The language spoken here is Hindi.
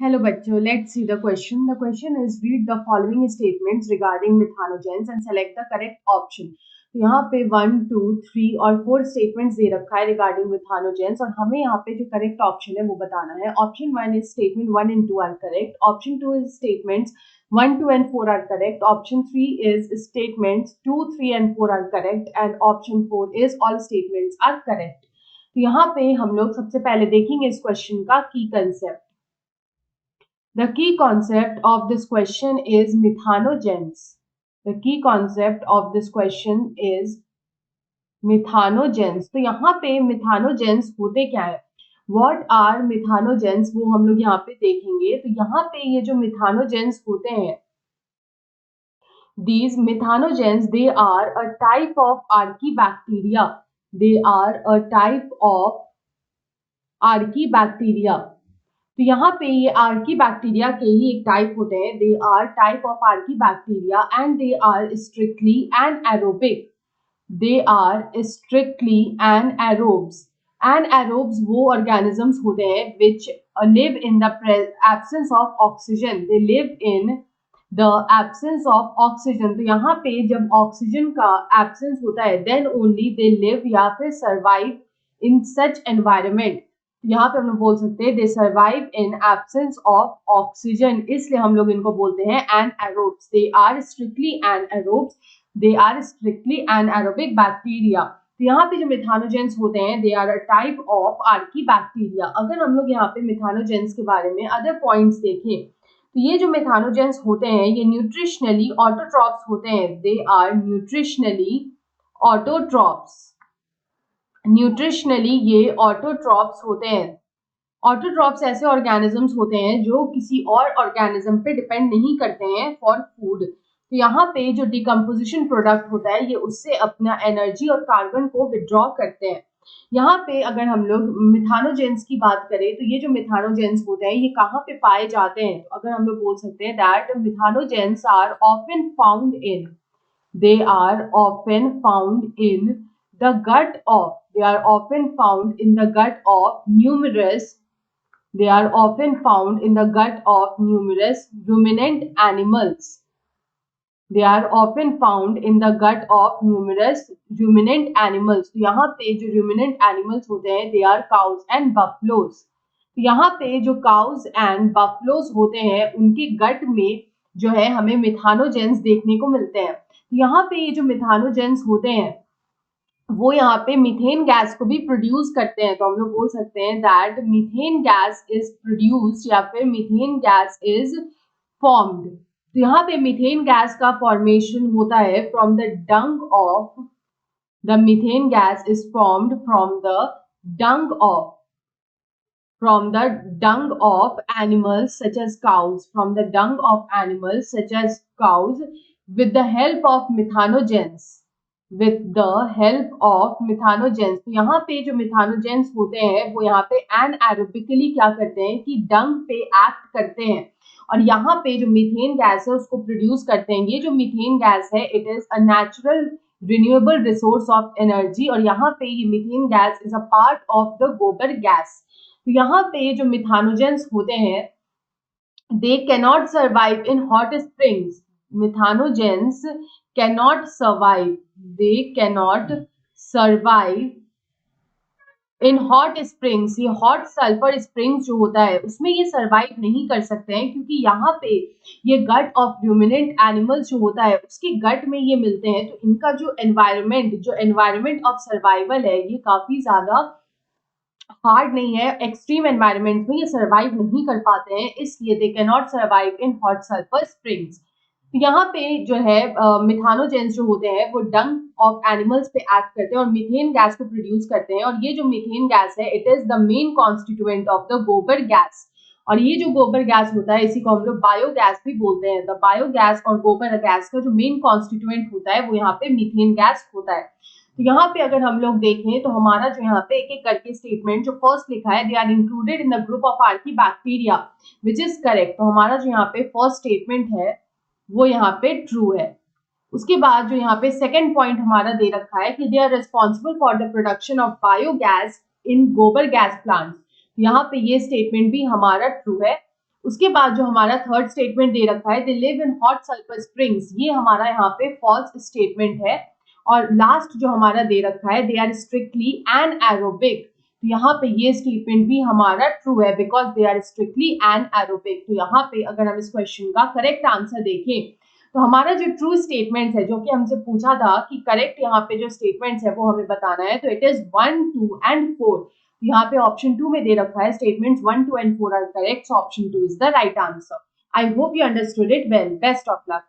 Hello bachcho, let's see the question. The question is read the following statements regarding methanogens and select the correct option. तो यहाँ पे 1, 2, 3 और 4 स्टेटमेंट्स दे रखा है रिगार्डिंग मिथानोजेंस और हमें यहाँ पे जो करेक्ट ऑप्शन है वो बताना है. Option 1 is statement 1 and 2 are correct. Option 2 is statements 1, 2 and 4 are correct. Option 3 is statements 2, 3 and 4 are correct and option 4 is all statements are correct. तो यहाँ पे हम लोग सबसे पहले देखेंगे इस क्वेश्चन का की concept. The key concept of this question is methanogens. The key concept of this question is methanogens. तो यहाँ पे methanogens होते क्या है? What are methanogens? वो हम लोग यहाँ पे देखेंगे. तो यहाँ पे ये जो methanogens होते हैं, these methanogens, they are a type of archaebacteria. They are a type of archaebacteria. तो यहाँ पे ये आर्की बैक्टीरिया के ही एक टाइप होते हैं. They are type of archaebacteria and they are strictly anaerobic. They are strictly anaerobes. Anaerobes वो ऑर्गेनिजम्स होते हैं which live in the absence of oxygen. They live in the absence of oxygen. तो यहाँ पे जब ऑक्सीजन का एब्सेंस होता है देन ओनली दे लिव या फिर सर्वाइव इन सच एनवायरमेंट. यहाँ पे हम लोग बोल सकते हैं they survive in absence of oxygen, इसलिए हम लोग इनको बोलते हैं anaerobes. They are strictly anaerobes. They are strictly anaerobic bacteria. तो यहाँ पे जो मिथानोजेंस होते हैं they are a type of archaebacteria. अगर हम लोग यहाँ पे मिथानोजेंस के बारे में अदर पॉइंट्स देखें तो ये जो मिथानोजेंस होते हैं ये न्यूट्रिशनली ऑटोट्रॉप्स होते हैं. They are nutritionally autotrophs. Nutritionally ये ऑटोट्रॉप्स होते हैं. ऑटोट्रॉप्स ऐसे ऑर्गेनिजम्स होते हैं जो किसी और ऑर्गेनिज्म पे डिपेंड नहीं करते हैं फॉर फूड. तो यहाँ पे जो डिकम्पोजिशन प्रोडक्ट होता है ये उससे अपना एनर्जी और कार्बन को विड्रॉ करते हैं. यहाँ पे अगर हम लोग मिथानोजेंस की बात करें तो ये जो मिथानोजेंस होते हैं ये कहाँ पे पाए जाते हैं, तो अगर हम लोग बोल सकते हैं that methanogens are often found in. They are often found in the gut of. They are often found in the gut of numerous. They are often found in the gut of numerous ruminant animals. They are often found in the gut of numerous ruminant animals. तो यहाँ पे जो ruminant animals होते हैं they are cows and buffaloes. तो यहाँ पे जो cows and buffaloes होते हैं उनके gut में जो है हमें मिथानोजेंस देखने को मिलते हैं. यहाँ पे ये जो मिथानोजेंस होते हैं वो यहाँ पे मीथेन गैस को भी प्रोड्यूस करते हैं. तो हम लोग बोल सकते हैं that methane gas is produced या फिर मीथेन गैस इज फॉर्म्ड. तो यहाँ पे मीथेन गैस का फॉर्मेशन होता है from the Dang of. The methane gas is formed from the Dang of animals such as cows. From the dung of animals such as cows with the help of methanogens. With the help of methanogens. तो यहाँ पे जो मिथानोजेंस होते हैं वो यहाँ पे एनाएरोबिकली क्या करते हैं कि डंग पे एक्ट करते हैं और यहाँ पे जो मीथेन गैस है उसको प्रोड्यूस करते हैं. ये जो मीथेन गैस है it is a natural renewable resource of energy और यहाँ पे ये methane gas is a part of the gobar gas. तो यहाँ पे जो मिथानोजेंस होते हैं they cannot survive in hot springs. Methanogens cannot survive. They cannot survive in hot springs. ये hot sulfur springs जो होता है उसमें ये survive नहीं कर सकते हैं क्योंकि यहाँ पे ये gut of ruminant animals जो होता है उसके gut में ये मिलते हैं. तो इनका जो environment of survival है ये काफी ज्यादा हार्ड नहीं है. एक्सट्रीम एनवायरमेंट में ये सर्वाइव नहीं कर पाते हैं इसलिए they can not survive in hot sulphur springs. तो यहाँ पे जो है मिथानोजेंस जो होते हैं वो डंग ऑफ एनिमल्स पे एक्ट करते हैं और मीथेन गैस को प्रोड्यूस करते हैं और ये जो मीथेन गैस है it is the main constituent of the gobar gas. और ये जो गोबर गैस होता है इसी को हम लोग बायोगैस भी बोलते हैं. द बायोगैस और गोबर गैस का जो मेन कॉन्स्टिट्यूएंट होता है वो यहाँ पे मीथेन गैस होता है. तो यहाँ पे अगर हम लोग देखें तो हमारा जो यहाँ पे एक एक करके स्टेटमेंट जो फर्स्ट लिखा है they are included in the group of archaebacteria which is correct. तो हमारा जो यहाँ पे फर्स्ट स्टेटमेंट है वो यहाँ पे ट्रू है. उसके बाद जो यहाँ पे सेकंड पॉइंट हमारा दे रखा है कि they are responsible for the production of biogas in gobar gas plants. यहाँ पे ये स्टेटमेंट भी हमारा ट्रू है. उसके बाद जो हमारा थर्ड स्टेटमेंट दे रखा है, दे live in hot sulphur springs, ये हमारा यहाँ पे फॉल्स स्टेटमेंट है। और लास्ट जो हमारा दे रखा है, दे आर स्ट्रिक्टली एनाएरोबिक, तो यहाँ पे ये स्टेटमेंट भी हमारा ट्रू है, बिकॉज दे आर स्ट्रिक्टली एनाएरोबिक। तो यहाँ पे अगर हम इस क्वेश्चन का करेक्ट आंसर देखें, तो हमारा जो ट्रू स्टेटमेंट है, जो कि हमसे पूछा था कि करेक्ट यहाँ पे जो स्टेटमेंट्स है वो हमें बताना है, तो इट इज 1, 2 एंड 4। यहाँ पे ऑप्शन 2 में दे रखा है statements 1, 2 and 4 are correct, so option 2 is the right answer. I hope you understood it well. Best of luck.